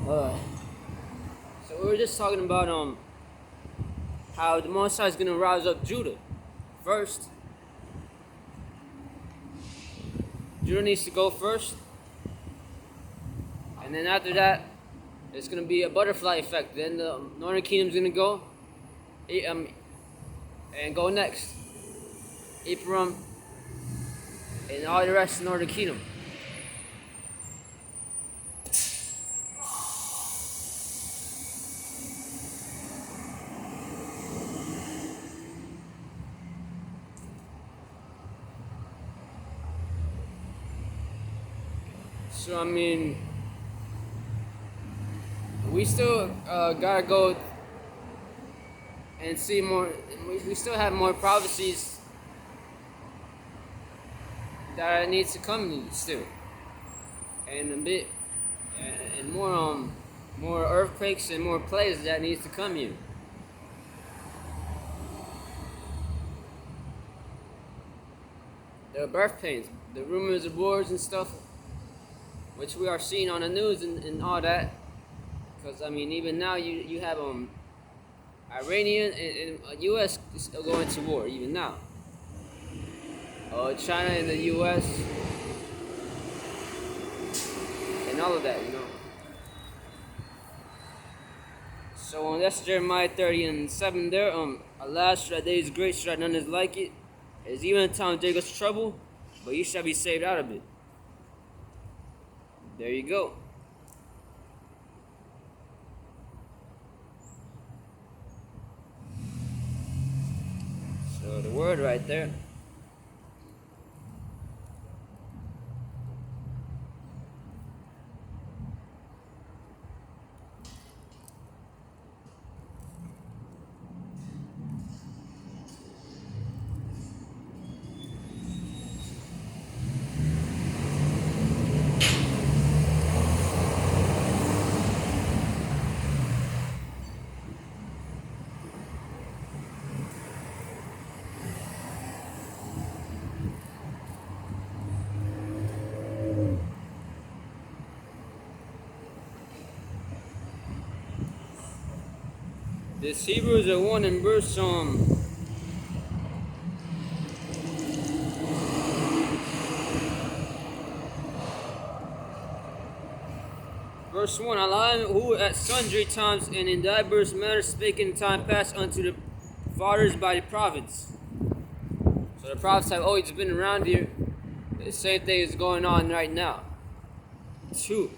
Uh, so we were just talking about how the Most High is gonna rise up Judah. First, Judah needs to go first, and then after that, it's gonna be a butterfly effect. Then the Northern Kingdom's gonna go, and go next. Ephraim and all the rest of the Northern Kingdom. So I mean, we still gotta go and see more. We still have more prophecies that needs to come still, and a bit, and more earthquakes and more plagues that needs to come here. The birth pains, the rumors of wars and stuff, which we are seeing on the news and all that. Because I mean, even now you have Iranian and U.S. is going to war even now. China and the U.S. and all of that, you know. So that's Jeremiah 30:7 there. Alas, that day is great, so that none is like it. It is even a time of Jacob's trouble, but you shall be saved out of it. There you go. So the word right there. This Hebrews 1 in verse 1. Allah, who at sundry times and in diverse manners spake in time past unto the fathers by the prophets. So the prophets have always been around here. The same thing is going on right now. 2.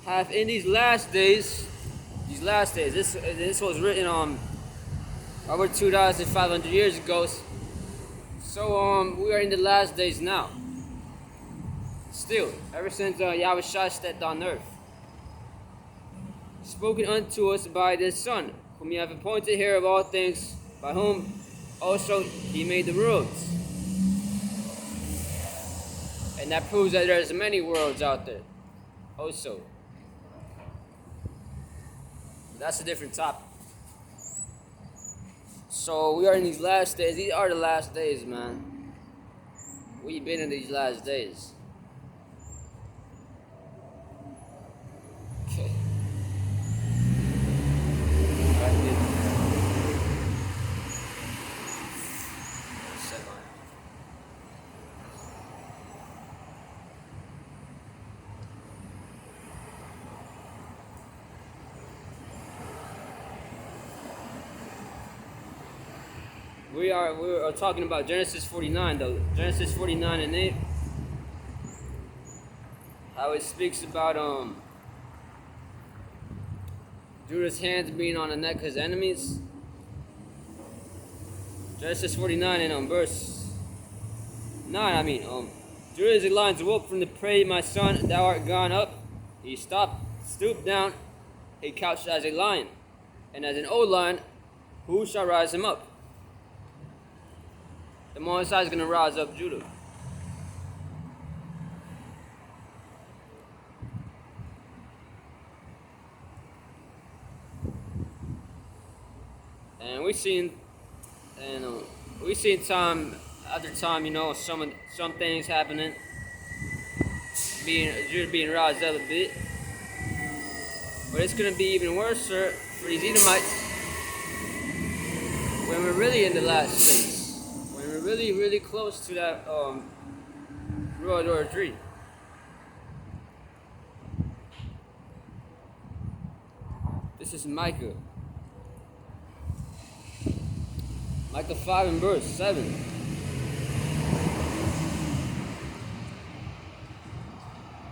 Have in these last days, this was written over 2,500 years ago. So we are in the last days now. Still, ever since Yahweh Shai stepped on earth. Spoken unto us by this Son, whom you have appointed heir of all things, by whom also he made the worlds. And that proves that there's many worlds out there. Also. That's a different topic. So we are in these last days. These are the last days, man. We've been in these last days. Okay. We are talking about Genesis 49 though. Genesis 49 and 8. How it speaks about Judah's hands being on the neck of his enemies. Genesis 49 and verse 9, Judah's lions woke from the prey, my son, thou art gone up. He stooped down, he couched as a lion, and as an old lion, who shall rise him up? The Most High is going to rise up Judah. And we've seen time after time, some things happening, Judah being roused up a bit. But it's gonna be even worse for these Edomites when we're really in the last phase. When we're really, really close to that World War III. This is Micah. Micah 5 and verse 7.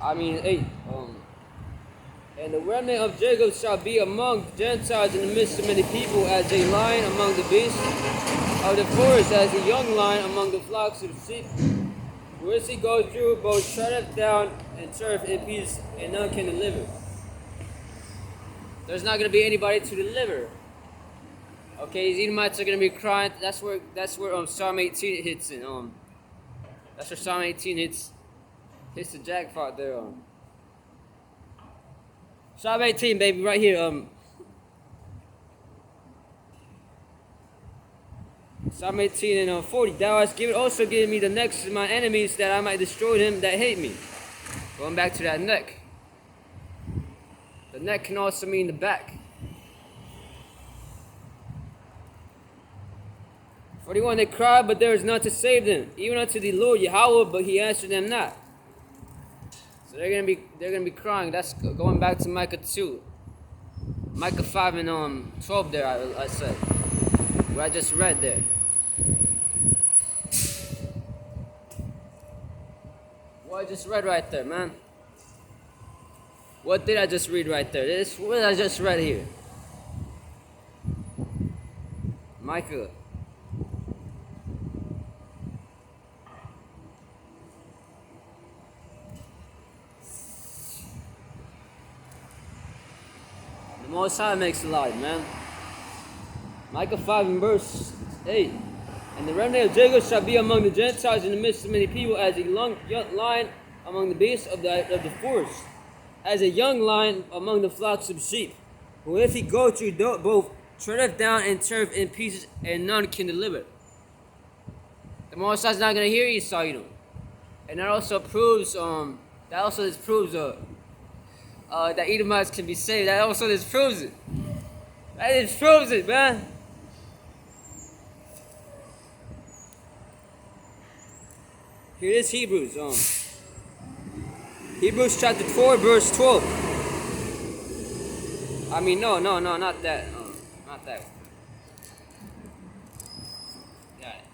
I mean 8. And the remnant of Jacob shall be among Gentiles in the midst of many people, as a lion among the beasts of the forest, as a young lion among the flocks of sheep. Which he goes through, both treadeth down and turf in pieces, and none can deliver. There's not going to be anybody to deliver. Okay, these Edomites are going to be crying. That's where Psalm 18 hits it. That's where Psalm 18 hits the jackpot there. Psalm 18, baby, right here. Psalm 18 and 40. Thou hast also given me the necks of my enemies, that I might destroy them that hate me. Going back to that neck. The neck can also mean the back. 41. They cried, but there is none to save them, even unto the Lord Yahweh, but he answered them not. So they're gonna be crying. That's going back to Micah 2. Micah 5 and 12 there, I said. Where I just read there. What I just read right there, man. What did I just read right there? What did I just read here? Micah. The Most High makes a lot, man. Micah 5 and verse 8. And the remnant of Jacob shall be among the Gentiles in the midst of many people, as a young lion among the beasts of the forest, as a young lion among the flocks of sheep. Who if he go through both treadeth down and turf in pieces, and none can deliver. The Most High's not gonna hear Esau, and that also proves that Edomites can be saved. That also disproves it. That disproves it, man. Here is Hebrews. Hebrews chapter 4, verse 12. I mean, no, not that. Not that one. Got it.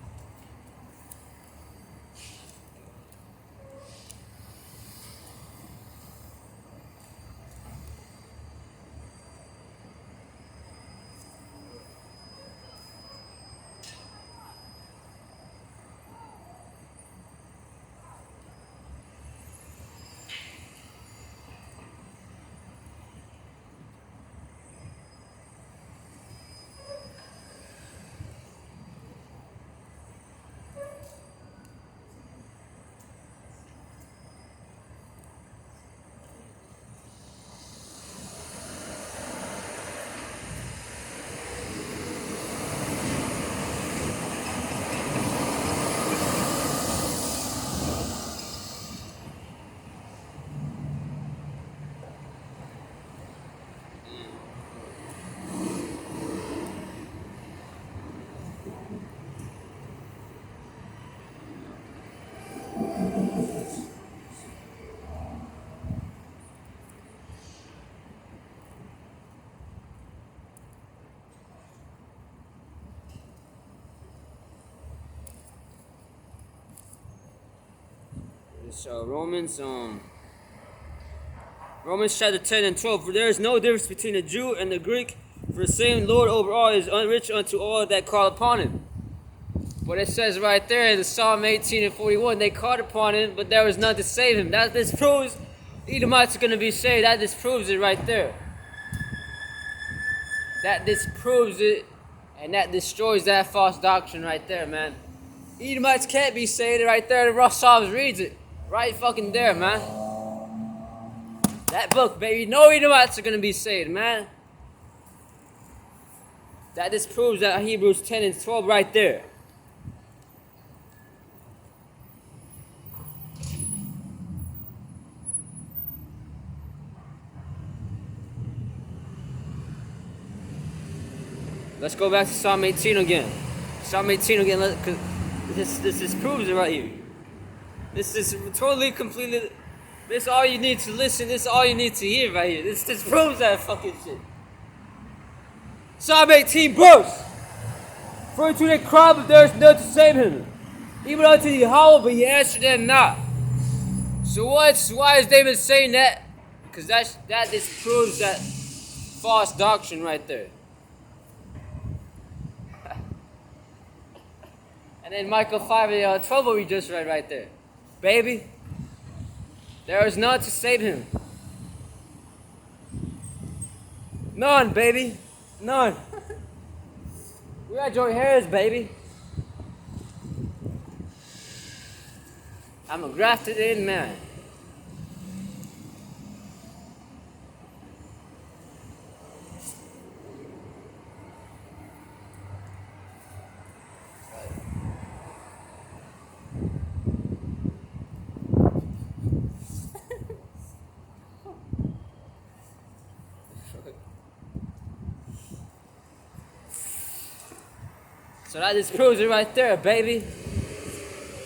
So Romans chapter 10 and 12. For there is no difference between the Jew and the Greek, for the same Lord over all is rich unto all that call upon him. But it says right there in the Psalm 18 and 41, they called upon him, but there was none to save him. That disproves the Edomites are going to be saved. That disproves it right there. That disproves it, and that destroys that false doctrine right there, man. Edomites can't be saved right there. The Rosh Psalms reads it. Right fucking there, man. That book, baby. No Edomites are going to be saved, man. That disproves that Hebrews 10 and 12 right there. Let's go back to Psalm 18 again. Psalm 18 again, cause this proves it right here. This is totally, completely, this is all you need to listen, this is all you need to hear right here. This proves that fucking shit. Psalm 18 verse. For to the cry, but there is none to save him. Even unto the hollow, but he answered them not. So why is David saying that? Because that disproves that false doctrine right there. And then Michael 5:12 what we just read right there. Baby, there is none to save him. None, baby. None. We got joint hairs, baby. I'm a grafted in man. So that just proves it right there, baby.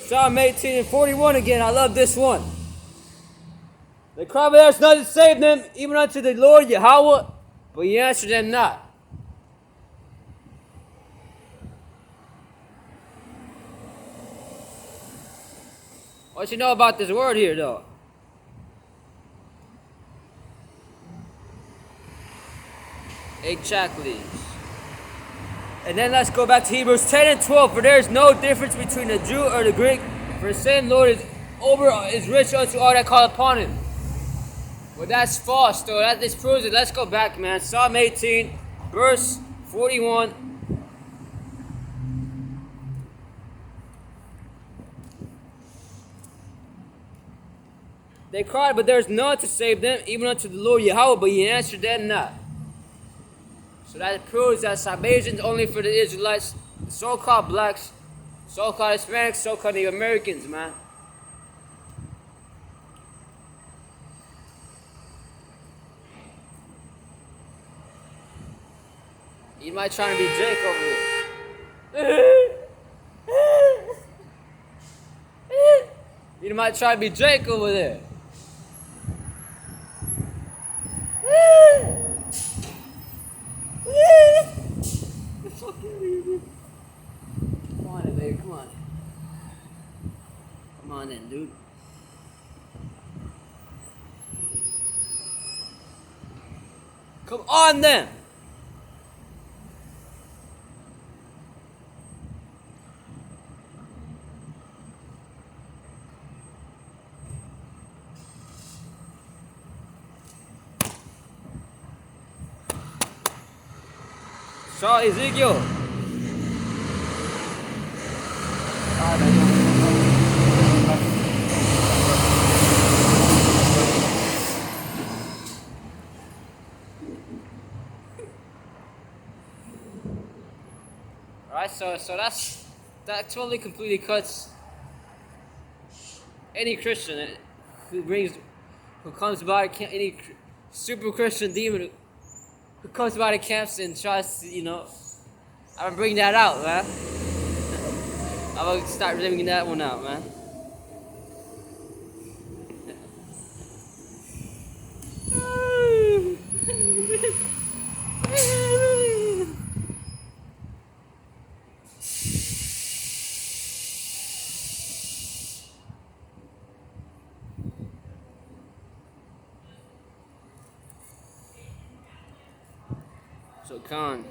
Psalm 18:41 again. I love this one. They cry, but there's none to save them, even unto the Lord Yahweh, but he answered them not. What you know about this word here, though? Exactly. And then let's go back to Hebrews 10:12. For there is no difference between the Jew or the Greek, for the same Lord is rich unto all that call upon him. Well, that's false, though. That disproves it. Let's go back, man. Psalm 18, verse 41. They cried, but there is none to save them, even unto the Lord Yahweh, but he answered them not. So that proves that salvation is only for the Israelites, the so-called blacks, so-called Hispanics, so-called Native Americans, man. You might try to be Jake over here. You might try to be Jake over there. Come on in, baby. Come on. Come on in, dude. Come on then. Saw Ezekiel. Alright, so that totally completely cuts any Christian who comes by any super Christian demon who comes by the camps and tries to, I'm gonna bring that out, man. I'm gonna start bringing that one out, man. So Khan.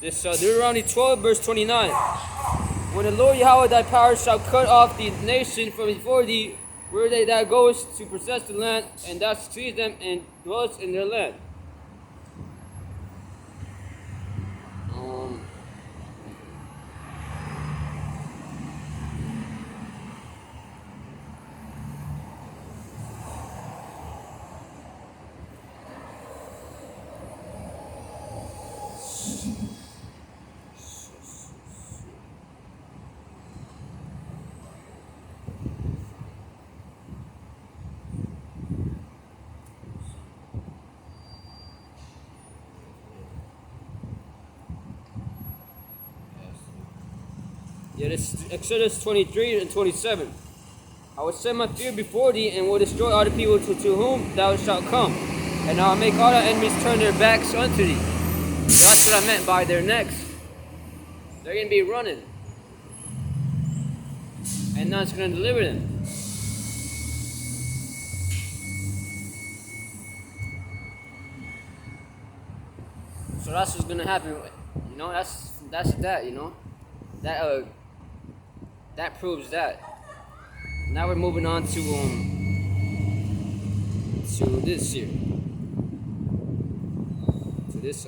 This Deuteronomy 12 verse 29. When the Lord Yahweh thy power shall cut off the nation from before thee, where thou goest to possess the land, and thou seest them and dwellest in their land. Yeah, this is Exodus 23 and 27. I will send my fear before thee and will destroy all the people to whom thou shalt come. And I will make all thy enemies turn their backs unto thee. So that's what I meant by their necks. They're going to be running. And none's going to deliver them. So that's what's going to happen. You know, that's that, you know. That proves that. Now we're moving on to this here. To this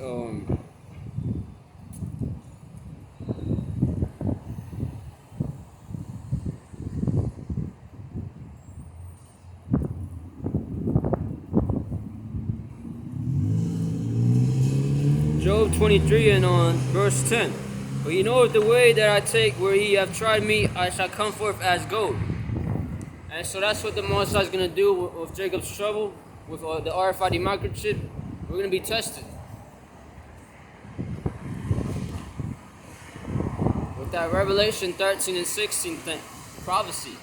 Job 23 and on verse 10. But you know the way that I take where ye have tried me, I shall come forth as gold. And so that's what the Most High is going to do with Jacob's trouble, with the RFID microchip. We're going to be tested. With that Revelation 13 and 16 prophecy.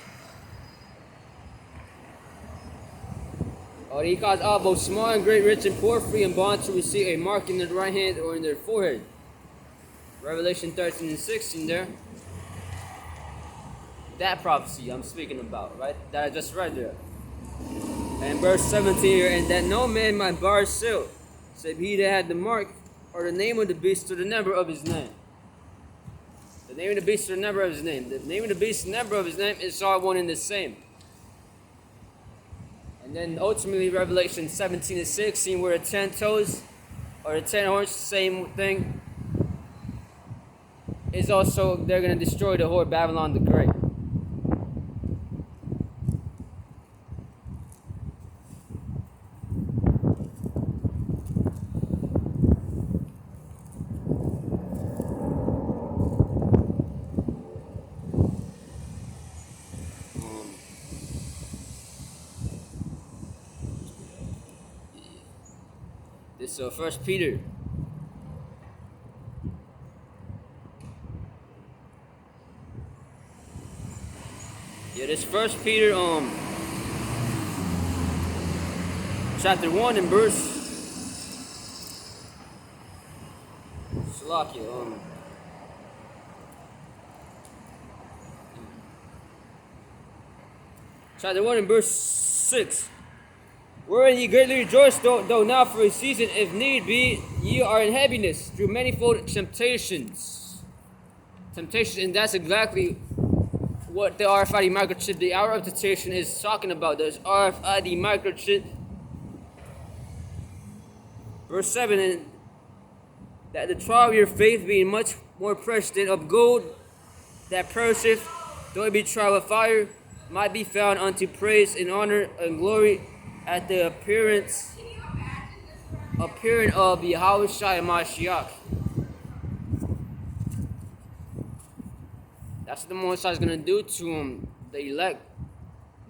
He caused all, both small and great, rich and poor, free and bond, to receive a mark in their right hand or in their forehead. Revelation 13 and 16 there. That prophecy I'm speaking about, right? That I just read there. And verse 17 here, and that no man might bar his seal, save he that had the mark, or the name of the beast, or the number of his name. The name of the beast or the number of his name. The name of the beast and number of his name is all one and the same. And then ultimately Revelation 17 and 16, where the 10 toes, or the 10 horns, same thing, is also, they're going to destroy the whore Babylon the Great. This is 1 Peter. Yeah, this 1 Peter chapter 1 and verse Salakia, chapter 1 and verse 6. Wherein ye greatly rejoice, though now for a season, if need be, ye are in heaviness through manifold temptations. And that's exactly what the RFID microchip, the hour of temptation, is talking about. There's RFID microchip. Verse 7, and that the trial of your faith being much more precious than of gold that perisheth, though it be tried with fire, might be found unto praise and honor and glory at the appearing of Yahweh Shai Mashiach. That's what the Most High is going to do to the elect,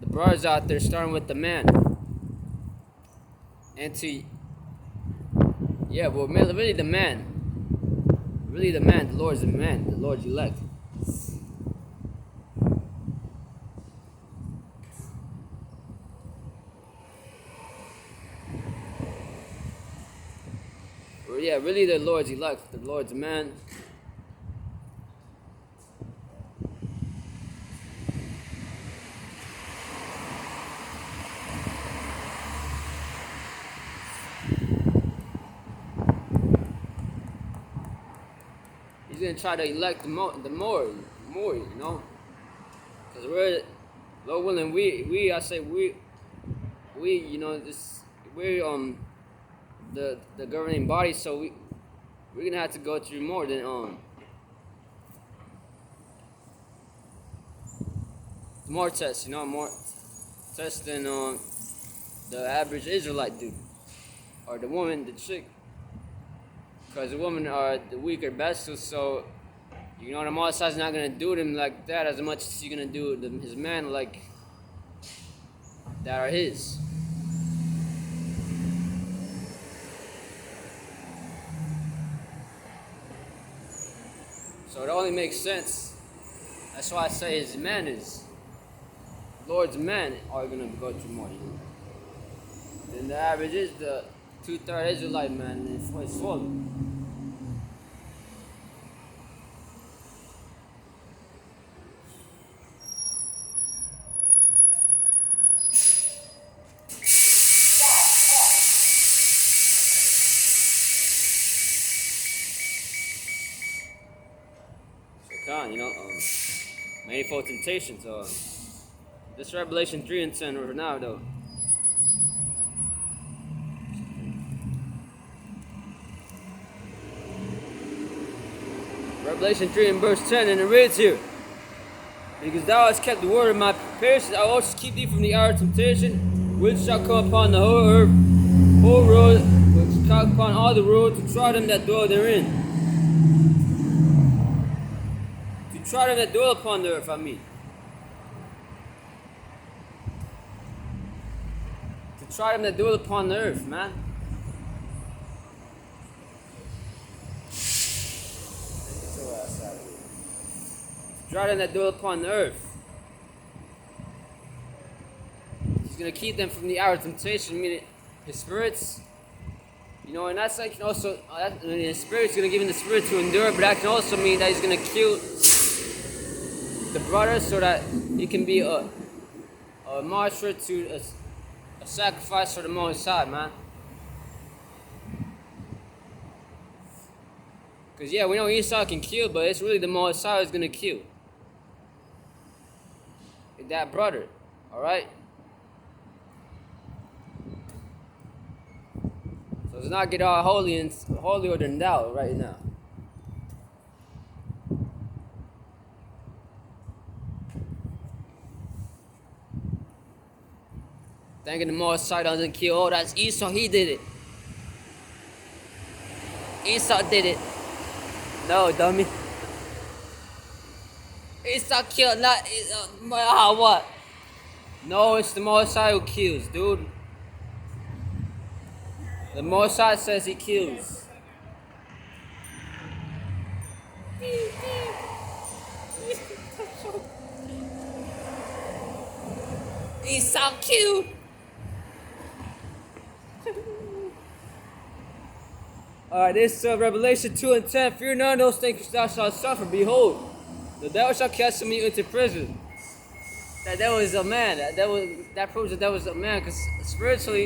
the brothers out there, starting with the man. And to, yeah, well, really the man. Really the man, the Lord's the man, the Lord's elect. Yeah, really the Lord's elect, the Lord's man. He's gonna try to elect the more, you know, because we're, Lord willing, we, you know, we're the governing body, so we're gonna have to go through more than more tests, you know, more tests than the average Israelite dude, or the woman, the chick, because the women are the weaker vessels, so you know the Most High is not gonna do them like that as much as he's gonna do his man like that are his. So it only makes sense That's why I say his men Lord's men are gonna go through more. Then the average is the 2/3 Israelite man is full. Manifold temptations. This Revelation 3 and 10 for now though. Revelation 3 and verse 10, and it reads here: Because thou hast kept the word of my patience, I will also keep thee from the hour of temptation, which shall come upon the whole earth, whole world, which shall come upon all the world, to try them that dwell therein. To try them that dwell upon the earth, I mean. To try them that dwell upon the earth, man. Try them that dwell upon the earth. He's gonna keep them from the hour of temptation, meaning his spirits. And that's like also his spirit's gonna give him the spirit to endure, but that can also mean that he's gonna kill the brother so that he can be a martyr to a sacrifice for the Most High, man. Because we know Esau can kill, but it's really the Most High who's gonna kill that brother. Alright? So let's not get all holier than thou right now. Thinking the Most High doesn't kill. Oh, that's Esau, he did it. Esau did it. No, dummy. Esau killed, not what? No, it's the Most High who kills, dude. The Most High says he kills. Esau killed. Alright, this is Revelation 2 and 10. Fear none of those things thou shalt suffer. Behold, the devil shall cast you into prison. That was a man. That proves that was a man, because spiritually